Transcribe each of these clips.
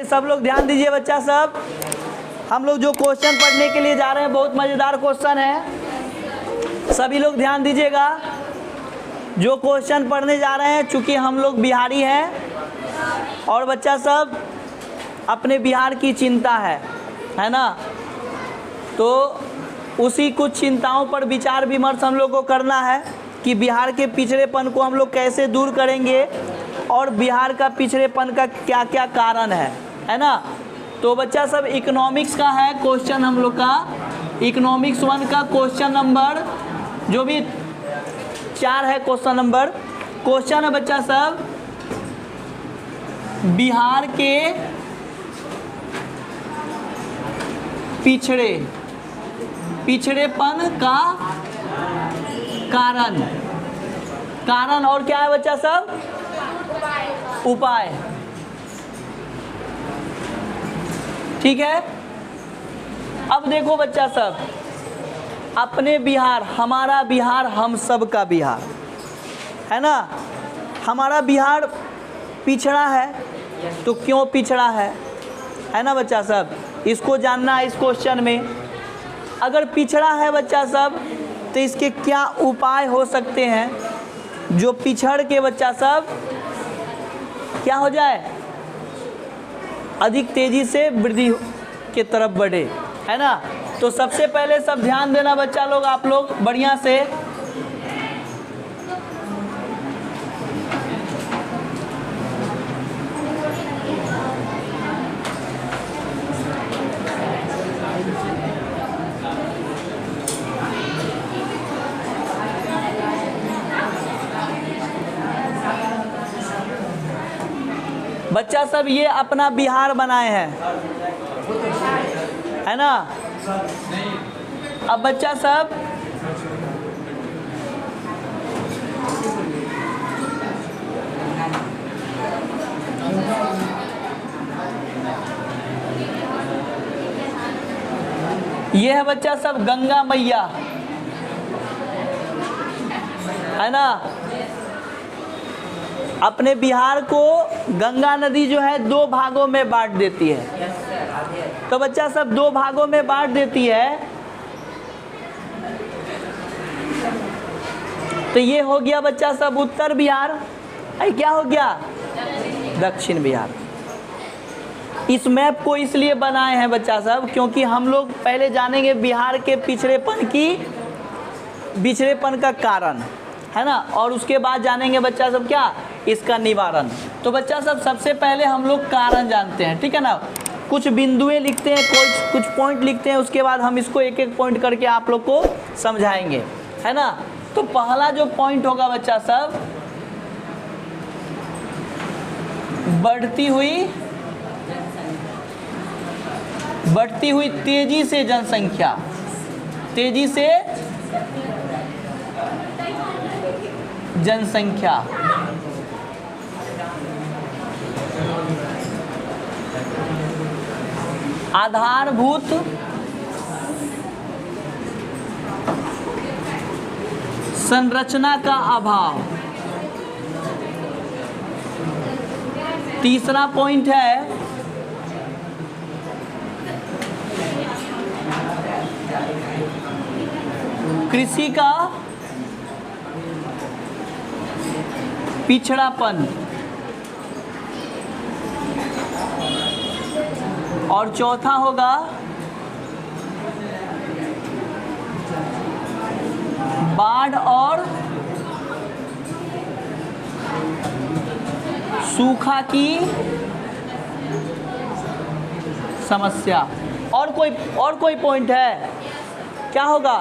सब लोग ध्यान दीजिए बच्चा सब, हम लोग जो क्वेश्चन पढ़ने के लिए जा रहे हैं बहुत मज़ेदार क्वेश्चन है। सभी लोग ध्यान दीजिएगा, जो क्वेश्चन पढ़ने जा रहे हैं, चूँकि हम लोग बिहारी हैं और बच्चा सब अपने बिहार की चिंता है ना, तो उसी कुछ चिंताओं पर विचार विमर्श हम लोग को करना है कि बिहार के पिछड़ेपन को हम लोग कैसे दूर करेंगे और बिहार का पिछड़ेपन का क्या क्या कारण है ना। तो बच्चा सब इकोनॉमिक्स का है क्वेश्चन हम लोग का, इकोनॉमिक्स 1 का क्वेश्चन नंबर जो भी 4 है क्वेश्चन नंबर। क्वेश्चन है बच्चा सब, बिहार के पिछड़ेपन का कारण और क्या है बच्चा सब, उपाय। ठीक है। अब देखो बच्चा सब, अपने बिहार, हमारा बिहार हम सब का बिहार है ना। हमारा बिहार पिछड़ा है, तो क्यों पिछड़ा है ना बच्चा सब, इसको जानना है इस क्वेश्चन में। अगर पिछड़ा है बच्चा सब तो इसके क्या उपाय हो सकते हैं जो पिछड़ के बच्चा सब क्या हो जाए, अधिक तेजी से वृद्धि के तरफ बढ़े, है ना। तो सबसे पहले सब ध्यान देना बच्चा लोग, आप लोग बढ़िया से। बच्चा सब ये अपना बिहार बनाए हैं, है ना। अब बच्चा सब ये है बच्चा सब गंगा मैया, है ना। अपने बिहार को गंगा नदी जो है 2 भागों में बांट देती है। तो बच्चा सब 2 भागों में बांट देती है, तो ये हो गया बच्चा सब उत्तर बिहार, क्या हो गया, दक्षिण बिहार। इस मैप को इसलिए बनाए हैं बच्चा सब क्योंकि हम लोग पहले जानेंगे बिहार के पिछड़ेपन का कारण, है ना, और उसके बाद जानेंगे बच्चा सब क्या, इसका निवारण। तो बच्चा सब सबसे पहले हम लोग कारण जानते हैं, ठीक है ना। कुछ बिंदुएं लिखते हैं, कुछ पॉइंट लिखते हैं, उसके बाद हम इसको एक एक पॉइंट करके आप लोग को समझाएंगे, है ना। तो पहला जो पॉइंट होगा बच्चा सब, बढ़ती हुई तेजी से जनसंख्या, तेजी से जनसंख्या। आधारभूत संरचना का अभाव। तीसरा पॉइंट है कृषि का पिछड़ापन। और चौथा होगा बाढ़ और सूखा की समस्या। और कोई पॉइंट है, क्या होगा,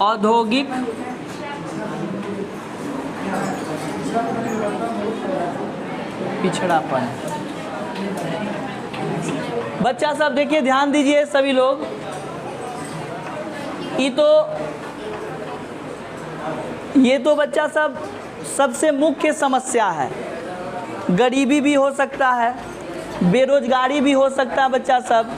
औद्योगिक पिछड़ापन। बच्चा सब देखिए, ध्यान दीजिए सभी लोग, ये तो बच्चा सब सबसे मुख्य समस्या है। गरीबी भी हो सकता है, बेरोजगारी भी हो सकता है बच्चा सब,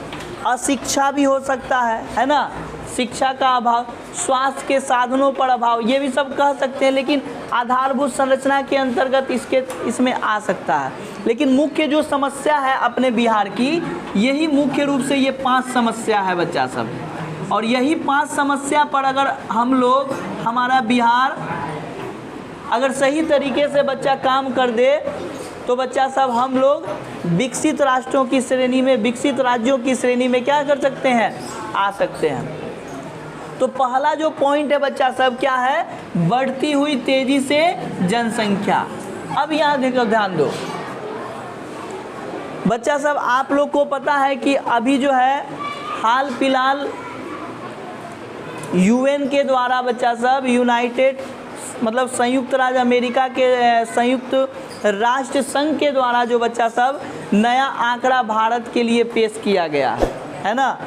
अशिक्षा भी हो सकता है ना, शिक्षा का अभाव, स्वास्थ्य के साधनों पर अभाव, ये भी सब कह सकते हैं, लेकिन आधारभूत संरचना के अंतर्गत इसमें आ सकता है। लेकिन मुख्य जो समस्या है अपने बिहार की, यही मुख्य रूप से ये 5 समस्या है बच्चा सब। और यही 5 समस्या पर अगर हम लोग, हमारा बिहार अगर सही तरीके से बच्चा काम कर दे तो बच्चा सब हम लोग विकसित राष्ट्रों की श्रेणी में, विकसित राज्यों की श्रेणी में क्या कर सकते हैं, आ सकते हैं। तो पहला जो पॉइंट है बच्चा सब क्या है, बढ़ती हुई तेजी से जनसंख्या। अब यहाँ देखो, ध्यान दो बच्चा सब, आप लोग को पता है कि अभी जो है हाल फिलहाल यूएन के द्वारा बच्चा सब, यूनाइटेड मतलब संयुक्त राज्य अमेरिका के संयुक्त राष्ट्र संघ के द्वारा जो बच्चा सब नया आंकड़ा भारत के लिए पेश किया गया है ना।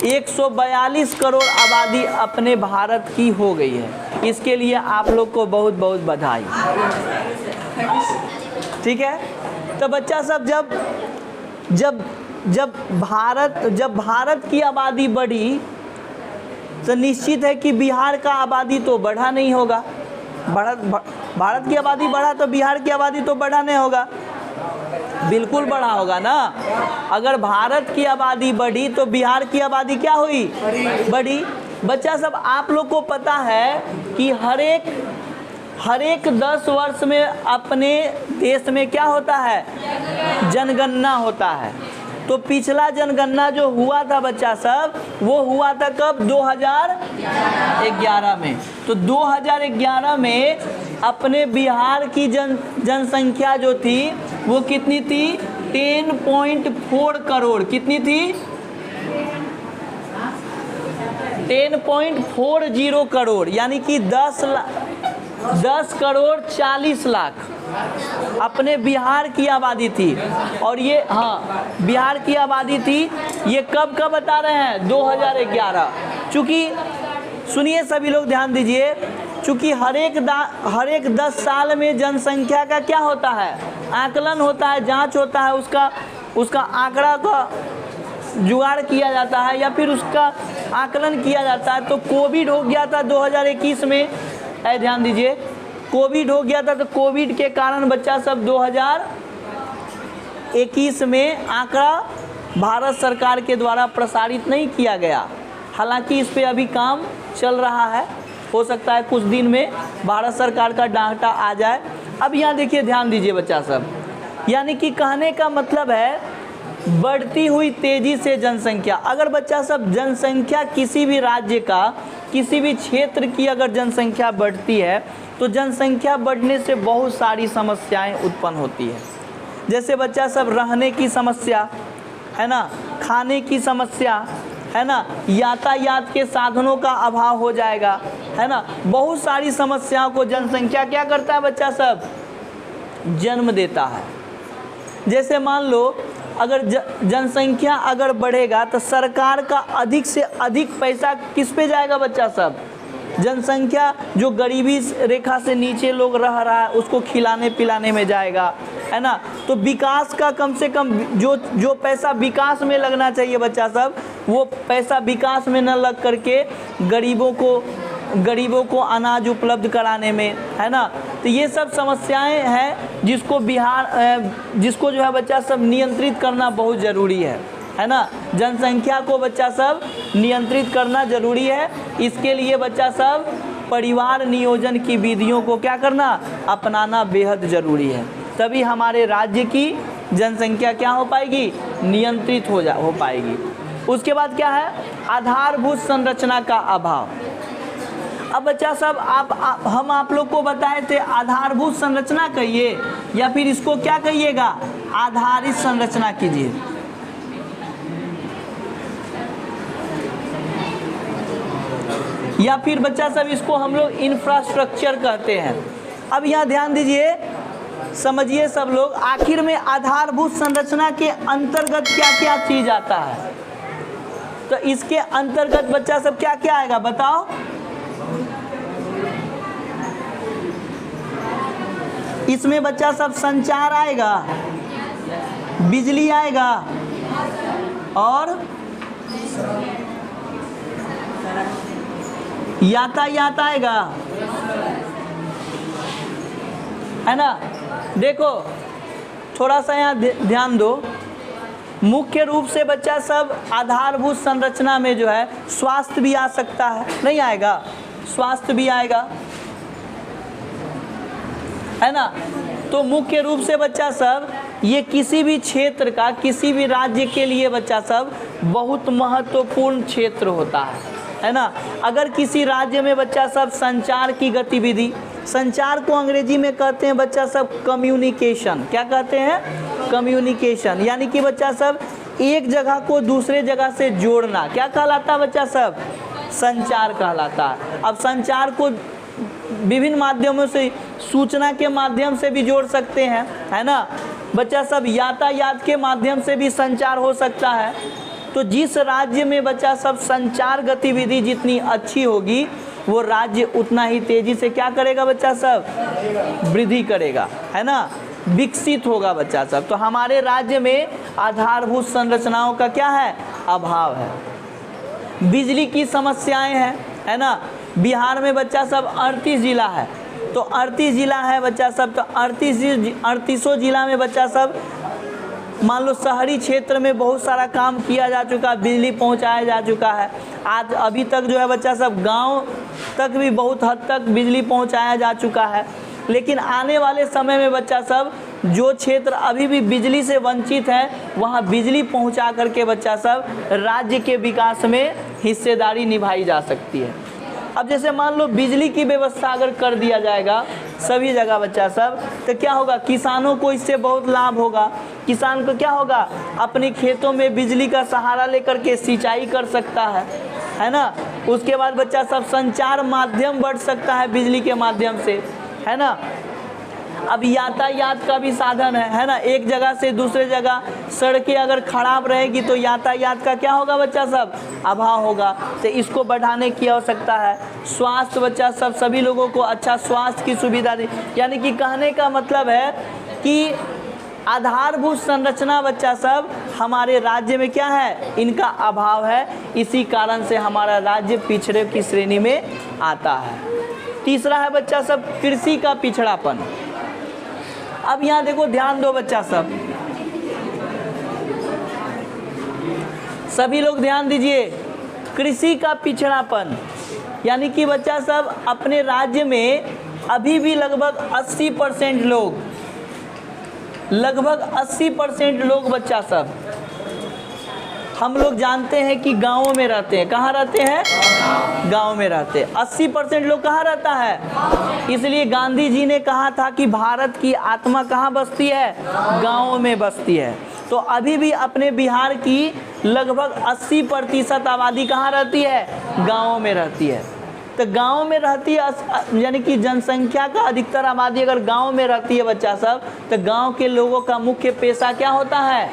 142 करोड़ आबादी अपने भारत की हो गई है। इसके लिए आप लोग को बहुत बहुत बधाई। ठीक है, तो बच्चा सब जब भारत की आबादी बढ़ी तो निश्चित है कि बिहार का आबादी तो बढ़ा नहीं होगा। भारत की आबादी बढ़ा तो बिहार की आबादी तो बढ़ा नहीं होगा, बिल्कुल बढ़ा होगा ना। अगर भारत की आबादी बढ़ी तो बिहार की आबादी क्या हुई, बढ़ी। बच्चा सब आप लोग को पता है कि हर एक 10 वर्ष में अपने देश में क्या होता है, जनगणना होता है। तो पिछला जनगणना जो हुआ था बच्चा सब, वो हुआ था कब, 2011 में। तो 2011 में अपने बिहार की जनसंख्या जो थी वो कितनी थी, 10.4 करोड़। कितनी थी, 10.40 करोड़, यानी कि 10 करोड़ 40 लाख अपने बिहार की आबादी थी। और ये, हाँ, बिहार की आबादी थी। ये कब बता रहे हैं, 2011। चूँकि सुनिए सभी लोग ध्यान दीजिए, चूँकि हर एक 10 साल में जनसंख्या का क्या होता है, आकलन होता है, जांच होता है, उसका आंकड़ा का जुगाड़ किया जाता है या फिर उसका आकलन किया जाता है। तो कोविड हो गया था 2021 में, ध्यान दीजिए, कोविड हो गया था। तो कोविड के कारण बच्चा सब 2021 में आंकड़ा भारत सरकार के द्वारा प्रसारित नहीं किया गया। हालांकि इस पे अभी काम चल रहा है, हो सकता है कुछ दिन में भारत सरकार का डाटा आ जाए। अब यहाँ देखिए, ध्यान दीजिए बच्चा सब, यानी कि कहने का मतलब है बढ़ती हुई तेजी से जनसंख्या। अगर बच्चा सब जनसंख्या किसी भी राज्य का, किसी भी क्षेत्र की अगर जनसंख्या बढ़ती है तो जनसंख्या बढ़ने से बहुत सारी समस्याएं उत्पन्न होती है। जैसे बच्चा सब रहने की समस्या है ना, खाने की समस्या है ना, यातायात के साधनों का अभाव हो जाएगा, है ना। बहुत सारी समस्याओं को जनसंख्या क्या करता है बच्चा सब, जन्म देता है। जैसे मान लो अगर जनसंख्या अगर बढ़ेगा तो सरकार का अधिक से अधिक पैसा किस पे जाएगा बच्चा सब, जनसंख्या जो गरीबी रेखा से नीचे लोग रह रहा है उसको खिलाने पिलाने में जाएगा, है ना। तो विकास का कम से कम जो पैसा विकास में लगना चाहिए बच्चा सब, वो पैसा विकास में न लग करके गरीबों को अनाज उपलब्ध कराने में, है ना। तो ये सब समस्याएं हैं जिसको जो है बच्चा सब नियंत्रित करना बहुत ज़रूरी है ना। जनसंख्या को बच्चा सब नियंत्रित करना ज़रूरी है। इसके लिए बच्चा सब परिवार नियोजन की विधियों को क्या करना, अपनाना बेहद ज़रूरी है। तभी हमारे राज्य की जनसंख्या क्या हो पाएगी, नियंत्रित हो पाएगी। उसके बाद क्या है, आधारभूत संरचना का अभाव। अब बच्चा सब हम आप लोग को बताए थे आधारभूत संरचना कहिए या फिर इसको क्या कहिएगा, आधारित संरचना कीजिए। या फिर बच्चा सब इसको हम लोग इंफ्रास्ट्रक्चर कहते हैं। अब यहाँ ध्यान दीजिए, समझिए सब लोग, आखिर में आधारभूत संरचना के अंतर्गत क्या क्या चीज आता है। तो इसके अंतर्गत बच्चा सब क्या क्या आएगा बताओ, इसमें बच्चा सब संचार आएगा, बिजली आएगा और यातायात आएगा, है ना। देखो थोड़ा सा यहाँ ध्यान दो, मुख्य रूप से बच्चा सब आधारभूत संरचना में जो है स्वास्थ्य भी आ सकता है, नहीं आएगा, स्वास्थ्य भी आएगा, है ना। तो मुख्य रूप से बच्चा सब ये किसी भी क्षेत्र का, किसी भी राज्य के लिए बच्चा सब बहुत महत्वपूर्ण क्षेत्र होता है ना। अगर किसी राज्य में बच्चा सब संचार की गतिविधि, संचार को अंग्रेजी में कहते हैं बच्चा सब कम्युनिकेशन, क्या कहते हैं, कम्युनिकेशन, यानी कि बच्चा सब एक जगह को दूसरे जगह से जोड़ना, क्या कहलाता है बच्चा सब, संचार कहलाता है। अब संचार को विभिन्न माध्यमों से, सूचना के माध्यम से भी जोड़ सकते हैं, है ना बच्चा सब, यातायात के माध्यम से भी संचार हो सकता है। तो जिस राज्य में बच्चा सब संचार गतिविधि जितनी अच्छी होगी वो राज्य उतना ही तेजी से क्या करेगा बच्चा सब, वृद्धि करेगा, है ना, विकसित होगा बच्चा सब। तो हमारे राज्य में आधारभूत संरचनाओं का क्या है, अभाव है। बिजली की समस्याएं हैं, है ना। बिहार में बच्चा सब 38 जिला है, तो 38 जिला है बच्चा सब, तो 38 जिला में बच्चा सब मान लो शहरी क्षेत्र में बहुत सारा काम किया जा चुका, बिजली पहुंचाया जा चुका है। आज अभी तक जो है बच्चा सब गांव तक भी बहुत हद तक बिजली पहुंचाया जा चुका है। लेकिन आने वाले समय में बच्चा सब जो क्षेत्र अभी भी बिजली से वंचित है वहां बिजली पहुंचा करके बच्चा सब राज्य के विकास में हिस्सेदारी निभाई जा सकती है। अब जैसे मान लो बिजली की व्यवस्था अगर कर दिया जाएगा सभी जगह बच्चा सब, तो क्या होगा, किसानों को इससे बहुत लाभ होगा। किसान को क्या होगा, अपने खेतों में बिजली का सहारा लेकर के सिंचाई कर सकता है ना। उसके बाद बच्चा सब संचार माध्यम बढ़ सकता है बिजली के माध्यम से, है ना। अब यातायात का भी साधन है ना, एक जगह से दूसरे जगह सड़कें अगर खराब रहेगी तो यातायात का क्या होगा बच्चा सब, अभाव होगा। तो इसको बढ़ाने की आवश्यकता है। स्वास्थ्य बच्चा सब, सभी लोगों को अच्छा स्वास्थ्य की सुविधा दी, यानी कि कहने का मतलब है कि आधारभूत संरचना बच्चा सब हमारे राज्य में क्या है, इनका अभाव है। इसी कारण से हमारा राज्य पिछड़े की श्रेणी में आता है। तीसरा है बच्चा सब कृषि का पिछड़ापन। अब यहाँ देखो ध्यान दो बच्चा सब, सभी लोग ध्यान दीजिए, कृषि का पिछड़ापन यानी कि बच्चा सब अपने राज्य में अभी भी लगभग 80% लोग बच्चा सब हम लोग जानते हैं कि गाँवों में रहते हैं। कहाँ रहते हैं, गाँव में रहते हैं। 80% लोग कहाँ रहता है, इसलिए गांधी जी ने कहा था कि भारत की आत्मा कहाँ बसती है, गाँवों में बसती है। तो अभी भी अपने बिहार की लगभग 80% आबादी कहाँ रहती है, गाँवों में रहती है। तो गांव में रहती है, यानी कि जनसंख्या का अधिकतर आबादी अगर गांव में रहती है बच्चा सब, तो गांव के लोगों का मुख्य पेशा क्या होता है,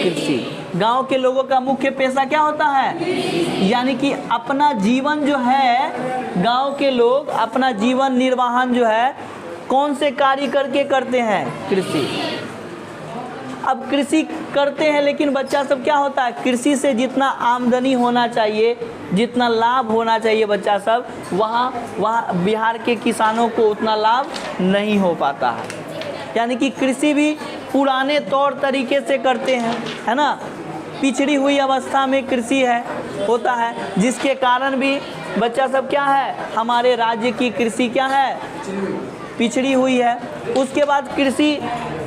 कृषि। गांव के लोगों का मुख्य पेशा क्या होता है, यानी कि अपना जीवन जो है, गांव के लोग अपना जीवन निर्वाहन जो है कौन से कार्य करके करते हैं, कृषि। अब कृषि करते हैं, लेकिन बच्चा सब क्या होता है, कृषि से जितना आमदनी होना चाहिए, जितना लाभ होना चाहिए बच्चा सब, वहाँ बिहार के किसानों को उतना लाभ नहीं हो पाता है। यानी कि कृषि भी पुराने तौर तरीके से करते हैं, है ना। पिछड़ी हुई अवस्था में कृषि होता है, जिसके कारण भी बच्चा सब क्या है, हमारे राज्य की कृषि क्या है, पिछड़ी हुई है। उसके बाद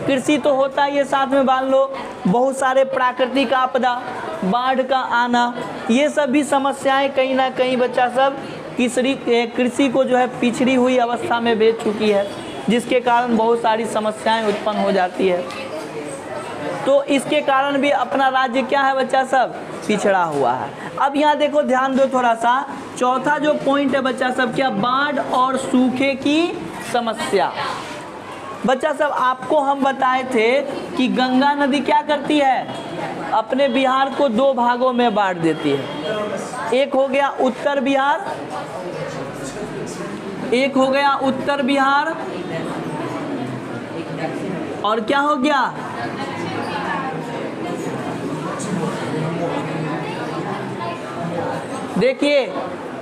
कृषि तो होता ही है, साथ में मान लो बहुत सारे प्राकृतिक आपदा, बाढ़ का आना, ये सब भी समस्याएं कहीं ना कहीं बच्चा सब कृषि को जो है पिछड़ी हुई अवस्था में भेज चुकी है, जिसके कारण बहुत सारी समस्याएं उत्पन्न हो जाती है। तो इसके कारण भी अपना राज्य क्या है बच्चा सब, पिछड़ा हुआ है। अब यहाँ देखो ध्यान दो थोड़ा सा, चौथा जो पॉइंट है बच्चा सब, क्या, बाढ़ और सूखे की समस्या। बच्चा सब आपको हम बताए थे कि गंगा नदी क्या करती है, अपने बिहार को दो भागों में बांट देती है। एक हो गया उत्तर बिहार, एक हो गया उत्तर बिहार, और क्या हो गया, देखिए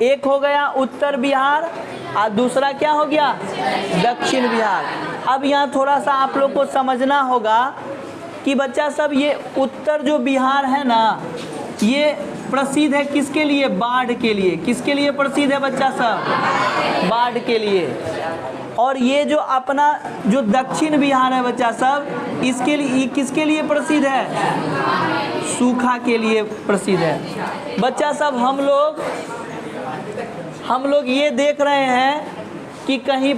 एक हो गया उत्तर बिहार और दूसरा क्या हो गया, दक्षिण बिहार। अब यहाँ थोड़ा सा आप लोग को समझना होगा कि बच्चा सब ये उत्तर जो बिहार है ना, ये प्रसिद्ध है किसके लिए, बाढ़ के लिए। किसके लिए प्रसिद्ध है बच्चा सब, बाढ़ के लिए। और ये जो अपना जो दक्षिण बिहार है बच्चा सब, इसके लिए किसके लिए प्रसिद्ध है, सूखा के लिए प्रसिद्ध है। बच्चा सब हम लोग ये देख रहे हैं कि कहीं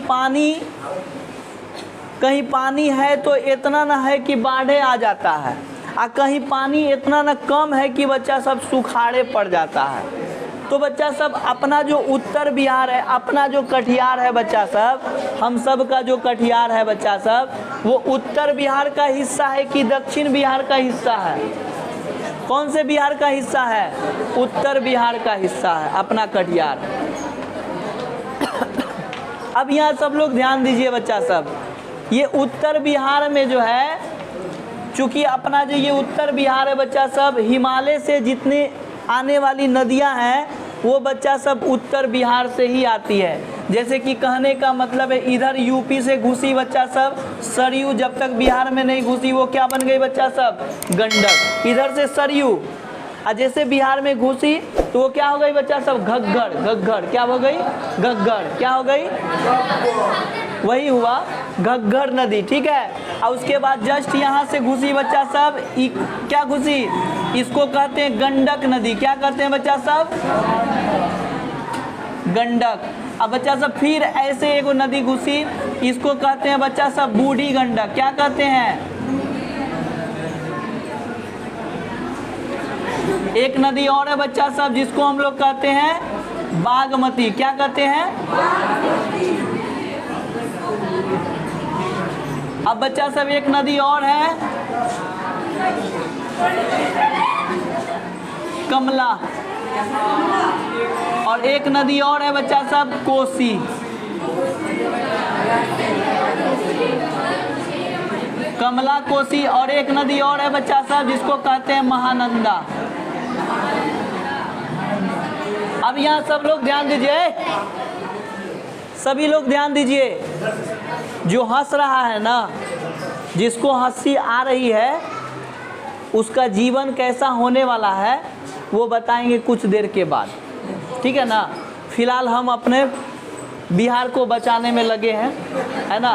पानी है तो इतना ना है कि बाढ़े आ जाता है, और कहीं पानी इतना ना कम है कि बच्चा सब सुखाड़े पड़ जाता है। तो बच्चा सब अपना जो उत्तर बिहार है, अपना जो कटिहार है बच्चा सब, हम सब का जो कटिहार है बच्चा सब, वो उत्तर बिहार का हिस्सा है कि दक्षिण बिहार का हिस्सा है। कौन से बिहार का हिस्सा है, उत्तर बिहार का हिस्सा है अपना कटिहार। अब यहाँ सब लोग ध्यान दीजिए बच्चा सब, ये उत्तर बिहार में जो है, चूँकि अपना जो ये उत्तर बिहार है बच्चा सब, हिमालय से जितने आने वाली नदियां हैं वो बच्चा सब उत्तर बिहार से ही आती है। जैसे कि कहने का मतलब है इधर यूपी से घुसी बच्चा सब सरयू, जब तक बिहार में नहीं घुसी वो क्या बन गई बच्चा सब, गंडक। इधर से सरयू, और जैसे बिहार में घुसी तो वो क्या हो गई बच्चा सब, घग्गर। क्या हो गई, घग्गर। क्या हो गई, वही हुआ घग्गर नदी, ठीक है। और उसके बाद जस्ट यहाँ से घुसी बच्चा सब, क्या घुसी, इसको कहते हैं गंडक नदी। क्या कहते हैं बच्चा सब, गंडक। अब बच्चा सब फिर ऐसे एक नदी घुसी, इसको कहते हैं बच्चा सब बूढ़ी गंडक। क्या कहते हैं, एक नदी और है बच्चा सब जिसको हम लोग कहते हैं बागमती। क्या कहते हैं, अब बच्चा सब एक नदी और है कमला, और एक नदी और है बच्चा सब कोसी। कमला, कोसी, और एक नदी और है बच्चा सब जिसको कहते हैं महानंदा। अब यहाँ सब लोग ध्यान दीजिए, सभी लोग ध्यान दीजिए। जो हंस रहा है ना, जिसको हंसी आ रही है, उसका जीवन कैसा होने वाला है वो बताएंगे कुछ देर के बाद, ठीक है ना। फिलहाल हम अपने बिहार को बचाने में लगे हैं, है ना।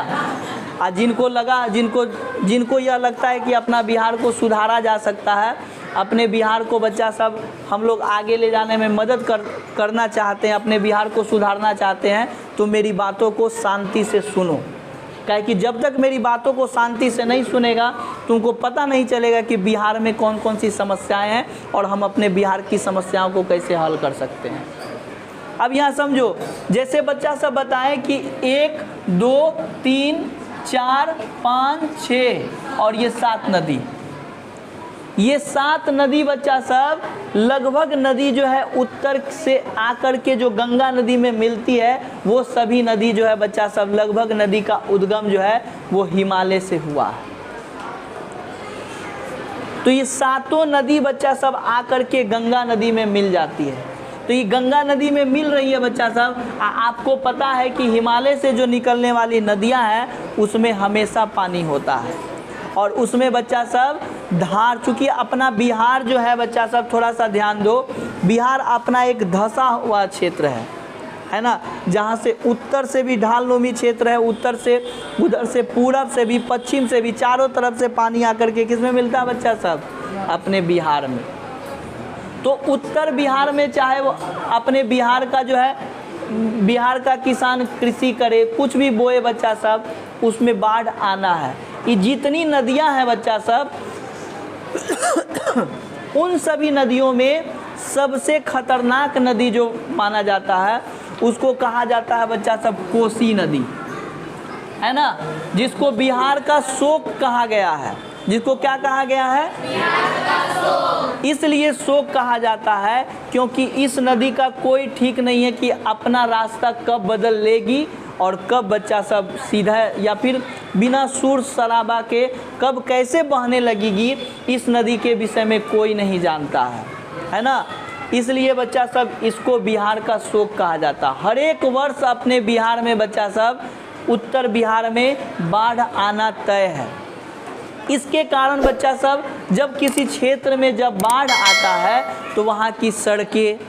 और जिनको यह लगता है कि अपना बिहार को सुधारा जा सकता है, अपने बिहार को बच्चा सब हम लोग आगे ले जाने में मदद करना चाहते हैं, अपने बिहार को सुधारना चाहते हैं, तो मेरी बातों को शांति से सुनो। क्या कि जब तक मेरी बातों को शांति से नहीं सुनेगा, तुमको पता नहीं चलेगा कि बिहार में कौन कौन सी समस्याएं हैं और हम अपने बिहार की समस्याओं को कैसे हल कर सकते हैं। अब यहाँ समझो, जैसे बच्चा सब बताएं कि 1 2 3 4 5 6 और ये 7 नदी, ये 7 नदी बच्चा सब लगभग नदी जो है उत्तर से आकर के जो गंगा नदी में मिलती है, वो सभी नदी जो है बच्चा सब लगभग नदी का उद्गम जो है वो हिमालय से हुआ है। तो ये 7 नदी बच्चा सब आकर के गंगा नदी में मिल जाती है। तो ये गंगा नदी में मिल रही है बच्चा सब। आपको पता है कि हिमालय से जो निकलने वाली नदियां हैं उसमें हमेशा पानी होता है, और उसमें बच्चा सब धार, चूँकि अपना बिहार जो है बच्चा सब थोड़ा सा ध्यान दो, बिहार अपना एक धंसा हुआ क्षेत्र है ना, जहाँ से उत्तर से भी ढालनुमी क्षेत्र है, उत्तर से, उधर से, पूरब से भी, पश्चिम से भी, चारों तरफ से पानी आकर के किस में मिलता है बच्चा सब, अपने बिहार में। तो उत्तर बिहार में चाहे वो अपने बिहार का जो है, बिहार का किसान कृषि करे, कुछ भी बोए बच्चा सब, उसमें बाढ़ आना है। ये जितनी नदियां हैं बच्चा सब, उन सभी नदियों में सबसे खतरनाक नदी जो माना जाता है उसको कहा जाता है बच्चा सब कोसी नदी, है ना, जिसको बिहार का शोक कहा गया है। जिसको क्या कहा गया है, बिहार का शोक। इसलिए शोक कहा जाता है क्योंकि इस नदी का कोई ठीक नहीं है कि अपना रास्ता कब बदल लेगी और कब बच्चा सब सीधा या फिर बिना शोर शराबा के कब कैसे बहने लगेगी, इस नदी के विषय में कोई नहीं जानता है ना। इसलिए बच्चा सब इसको बिहार का शोक कहा जाता है। हर एक वर्ष अपने बिहार में बच्चा सब उत्तर बिहार में बाढ़ आना तय है। इसके कारण बच्चा सब जब किसी क्षेत्र में जब बाढ़ आता है तो वहाँ की सड़कें,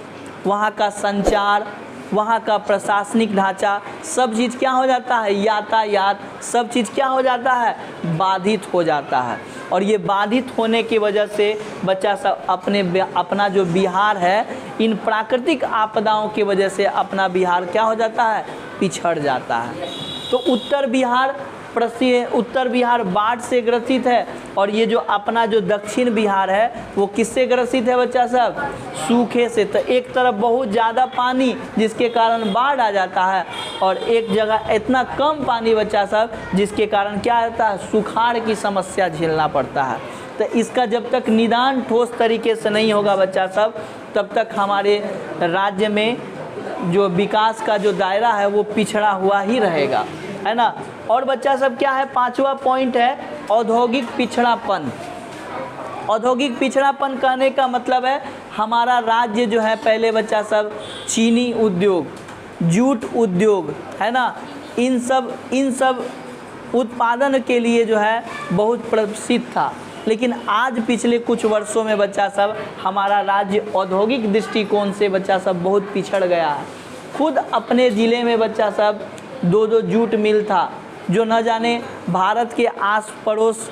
वहाँ का संचार, वहाँ का प्रशासनिक ढांचा सब चीज़ क्या हो जाता है, यातायात सब चीज़ क्या हो जाता है, बाधित हो जाता है। और ये बाधित होने की वजह से बच्चा सब अपना जो बिहार है इन प्राकृतिक आपदाओं की वजह से अपना बिहार क्या हो जाता है, पिछड़ जाता है। तो उत्तर बिहार बाढ़ से ग्रसित है और ये जो अपना जो दक्षिण बिहार है वो किससे ग्रसित है बच्चा सब, सूखे से। तो एक तरफ बहुत ज़्यादा पानी जिसके कारण बाढ़ आ जाता है और एक जगह इतना कम पानी बच्चा सब जिसके कारण क्या होता है, सुखाड़ की समस्या झेलना पड़ता है। तो इसका जब तक निदान ठोस तरीके से नहीं होगा बच्चा सब, तब तक हमारे राज्य में जो विकास का जो दायरा है वो पिछड़ा हुआ ही रहेगा, है ना। और बच्चा सब क्या है, 5वां पॉइंट है औद्योगिक पिछड़ापन। औद्योगिक पिछड़ापन कहने का मतलब है हमारा राज्य जो है पहले बच्चा सब चीनी उद्योग, जूट उद्योग, है ना, इन सब उत्पादन के लिए जो है बहुत प्रसिद्ध था। लेकिन आज पिछले कुछ वर्षों में बच्चा सब हमारा राज्य औद्योगिक दृष्टिकोण से बच्चा सब बहुत पिछड़ गया है। खुद अपने ज़िले में बच्चा सब 2 जूट मिल था जो न जाने भारत के आस पड़ोस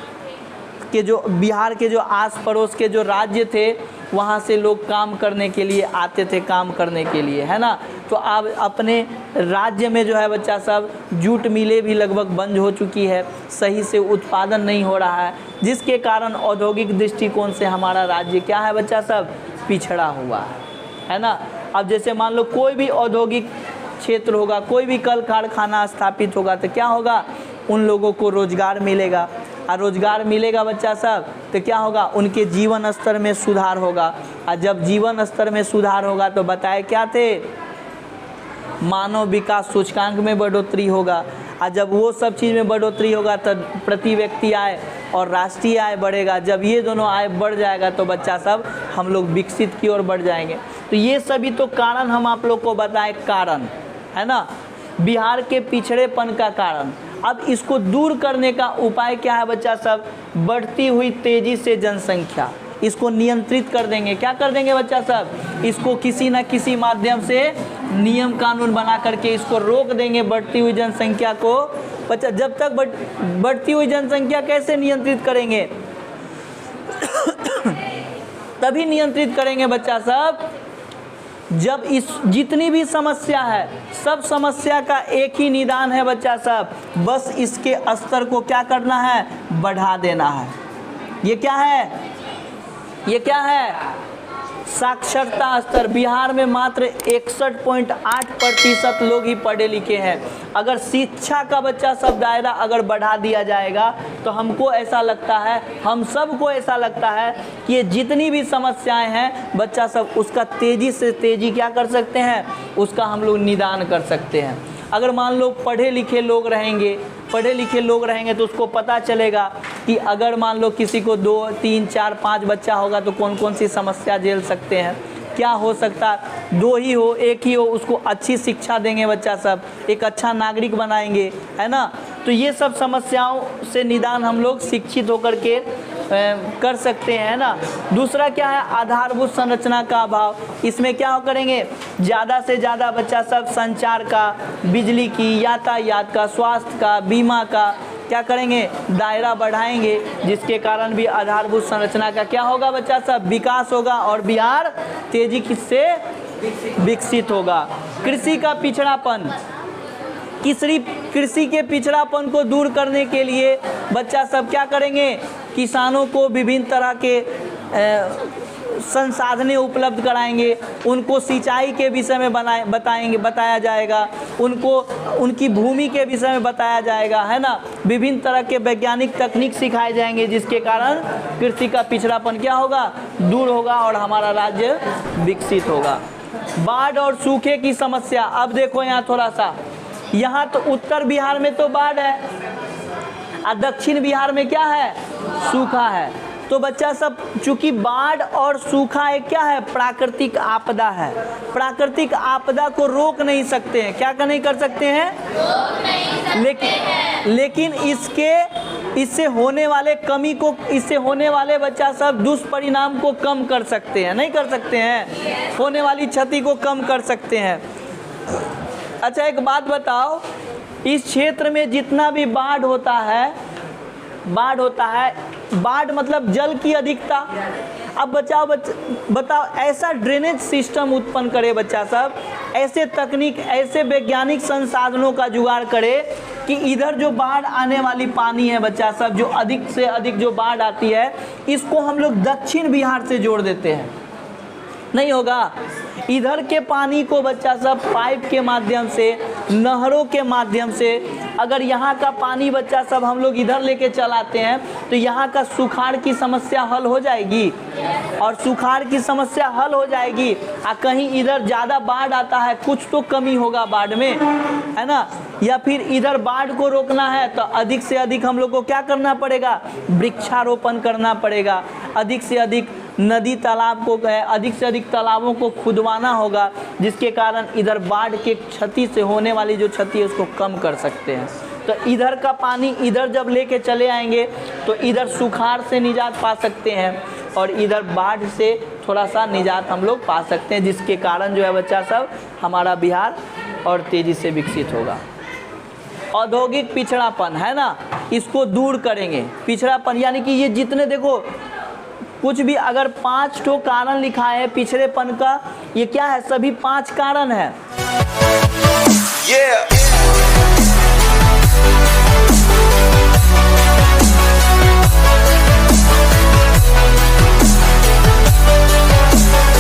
के जो बिहार के जो आस पड़ोस के जो राज्य थे वहाँ से लोग काम करने के लिए आते थे, काम करने के लिए, है ना। तो अब अपने राज्य में जो है बच्चा सब जूट मिलें भी लगभग बंद हो चुकी है, सही से उत्पादन नहीं हो रहा है, जिसके कारण औद्योगिक दृष्टिकोण से हमारा राज्य क्या है बच्चा सब, पिछड़ा हुआ है ना। अब जैसे मान लो कोई भी औद्योगिक क्षेत्र होगा, कोई भी कल कारखाना स्थापित होगा तो क्या होगा, उन लोगों को रोजगार मिलेगा, और रोजगार मिलेगा बच्चा सब तो क्या होगा, उनके जीवन स्तर में सुधार होगा। और जब जीवन स्तर में सुधार होगा तो बताए क्या थे, मानव विकास सूचकांक में बढ़ोतरी होगा। और जब वो सब चीज़ में बढ़ोतरी होगा तो प्रति व्यक्ति आय और राष्ट्रीय आय बढ़ेगा। जब ये दोनों आय बढ़ जाएगा तो बच्चा सब हम लोग विकसित की ओर बढ़ जाएंगे। तो ये सभी तो कारण हम आप लोग को बताएं, कारण, है ना, बिहार के पिछड़ेपन का कारण। अब इसको दूर करने का उपाय क्या है बच्चा सब, बढ़ती हुई तेजी से जनसंख्या, इसको नियंत्रित कर देंगे। क्या कर देंगे बच्चा सब, इसको किसी न किसी माध्यम से नियम कानून बना करके इसको रोक देंगे, बढ़ती हुई जनसंख्या को। बच्चा जब तक बढ़ती हुई जनसंख्या कैसे नियंत्रित करेंगे तभी नियंत्रित करेंगे बच्चा सब जब इस जितनी भी समस्या है सब समस्या का एक ही निदान है बच्चा सब, बस इसके स्तर को क्या करना है, बढ़ा देना है। ये क्या है, ये क्या है, साक्षरता स्तर। बिहार में मात्र 61.8% लोग ही पढ़े लिखे हैं। अगर शिक्षा का बच्चा सब दायरा अगर बढ़ा दिया जाएगा तो हमको ऐसा लगता है, हम सबको ऐसा लगता है कि ये जितनी भी समस्याएं हैं बच्चा सब उसका तेज़ी से तेज़ी क्या कर सकते हैं, उसका हम लोग निदान कर सकते हैं। अगर मान लो पढ़े लिखे लोग रहेंगे तो उसको पता चलेगा कि अगर मान लो किसी को 2, 3, 4, 5 बच्चा होगा तो कौन कौन सी समस्या झेल सकते हैं, क्या हो सकता है, 2 ही हो, 1 ही हो, उसको अच्छी शिक्षा देंगे बच्चा सब, एक अच्छा नागरिक बनाएंगे, है ना। तो ये सब समस्याओं से निदान हम लोग शिक्षित होकर के कर सकते हैं ना। दूसरा क्या है, आधारभूत संरचना का अभाव। इसमें क्या करेंगे, ज़्यादा से ज़्यादा बच्चा सब संचार का, बिजली की, यातायात का, स्वास्थ्य का, बीमा का क्या करेंगे, दायरा बढ़ाएंगे, जिसके कारण भी आधारभूत संरचना का क्या होगा बच्चा सब, विकास होगा और बिहार तेजी से विकसित होगा। कृषि का पिछड़ापन, कृषि के पिछड़ापन को दूर करने के लिए बच्चा सब क्या करेंगे, किसानों को विभिन्न तरह के संसाधनें उपलब्ध कराएंगे, उनको सिंचाई के विषय में बताया जाएगा, उनको उनकी भूमि के विषय में बताया जाएगा, है ना। विभिन्न तरह के वैज्ञानिक तकनीक सिखाए जाएंगे, जिसके कारण कृषि का पिछड़ापन क्या होगा, दूर होगा और हमारा राज्य विकसित होगा। बाढ़ और सूखे की समस्या, अब देखो यहाँ थोड़ा सा, यहाँ तो उत्तर बिहार में तो बाढ़ है और दक्षिण बिहार में क्या है, सूखा है। तो बच्चा सब, चूंकि बाढ़ और सूखा एक क्या है, प्राकृतिक आपदा है। प्राकृतिक आपदा को रोक नहीं सकते हैं, क्या नहीं कर सकते हैं, रोक नहीं सकते हैं। लेकिन इससे होने वाले कमी को, इससे होने वाले बच्चा सब दुष्परिणाम को कम कर सकते हैं, नहीं कर सकते हैं, होने वाली क्षति को कम कर सकते हैं। अच्छा एक बात बताओ, इस क्षेत्र में जितना भी बाढ़ होता है, बाढ़ मतलब जल की अधिकता। अब बताओ ऐसा ड्रेनेज सिस्टम उत्पन्न करे बच्चा सब, ऐसे तकनीक, ऐसे वैज्ञानिक संसाधनों का जुगाड़ करे कि इधर जो बाढ़ आने वाली पानी है बच्चा सब, जो अधिक से अधिक जो बाढ़ आती है, इसको हम लोग दक्षिण बिहार से जोड़ देते हैं, नहीं होगा। इधर के पानी को बच्चा सब पाइप के माध्यम से, नहरों के माध्यम से, अगर यहाँ का पानी बच्चा सब हम लोग इधर लेके चलाते हैं तो यहाँ का सुखाड़ की समस्या हल हो जाएगी, और सुखाड़ की समस्या हल हो जाएगी। कहीं इधर ज़्यादा बाढ़ आता है, कुछ तो कमी होगा बाढ़ में, है ना। या फिर इधर बाढ़ को रोकना है तो अधिक से अधिक हम लोग को क्या करना पड़ेगा, वृक्षारोपण करना पड़ेगा, अधिक से अधिक नदी तालाब को, अधिक से अधिक तालाबों को खुदवाना होगा, जिसके कारण इधर बाढ़ के क्षति से होने वाली जो क्षति है उसको कम कर सकते हैं। तो इधर का पानी इधर जब लेके चले आएंगे तो इधर सुखाड़ से निजात पा सकते हैं, और इधर बाढ़ से थोड़ा सा निजात हम लोग पा सकते हैं, जिसके कारण जो है बच्चा सब हमारा बिहार और तेज़ी से विकसित होगा। औद्योगिक पिछड़ापन है ना, इसको दूर करेंगे। पिछड़ापन यानी कि ये जितने, देखो कुछ भी अगर 5 ठो कारण लिखा है पिछड़ेपन का, ये क्या है, सभी 5 कारण है।